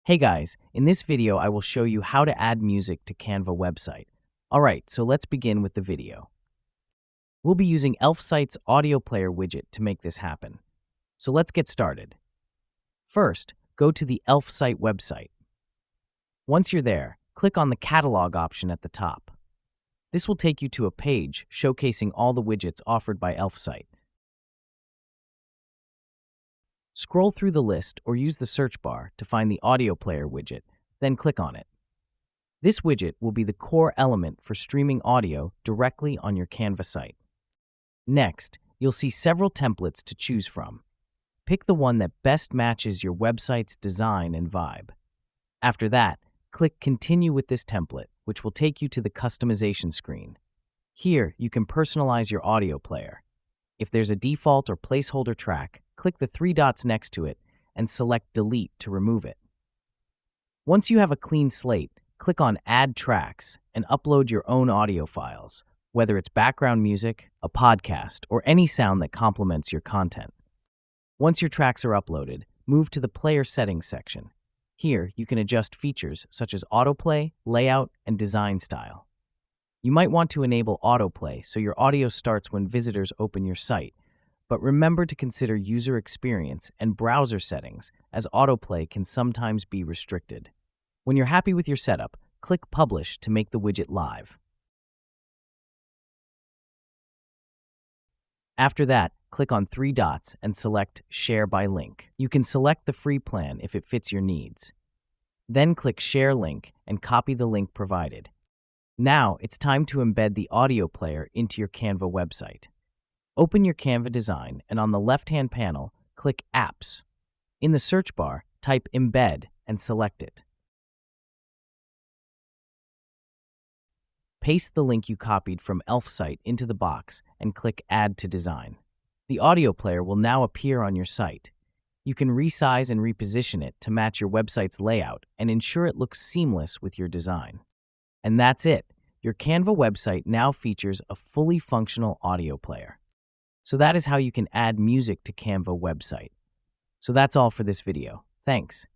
Hey guys, in this video I will show you how to add music to Canva website. Alright, so let's begin with the video. We'll be using Elfsight's audio player widget to make this happen. So let's get started. First, go to the Elfsight website. Once you're there, click on the catalog option at the top. This will take you to a page showcasing all the widgets offered by Elfsight. Scroll through the list or use the search bar to find the audio player widget, then click on it. This widget will be the core element for streaming audio directly on your Canva site. Next, you'll see several templates to choose from. Pick the one that best matches your website's design and vibe. After that, click Continue with this template, which will take you to the customization screen. Here, you can personalize your audio player. If there's a default or placeholder track, click the three dots next to it and select Delete to remove it. Once you have a clean slate, click on Add Tracks and upload your own audio files, whether it's background music, a podcast, or any sound that complements your content. Once your tracks are uploaded, move to the Player Settings section. Here, you can adjust features such as autoplay, layout, and design style. You might want to enable autoplay so your audio starts when visitors open your site, but remember to consider user experience and browser settings, as autoplay can sometimes be restricted. When you're happy with your setup, click Publish to make the widget live. After that, click on three dots and select Share by Link. You can select the free plan if it fits your needs. Then click Share Link and copy the link provided. Now, it's time to embed the audio player into your Canva website. Open your Canva design and on the left-hand panel, click Apps. In the search bar, type Embed and select it. Paste the link you copied from Elfsight into the box and click Add to Design. The audio player will now appear on your site. You can resize and reposition it to match your website's layout and ensure it looks seamless with your design. And that's it. Your Canva website now features a fully functional audio player. So that is how you can add music to Canva website. So that's all for this video. Thanks.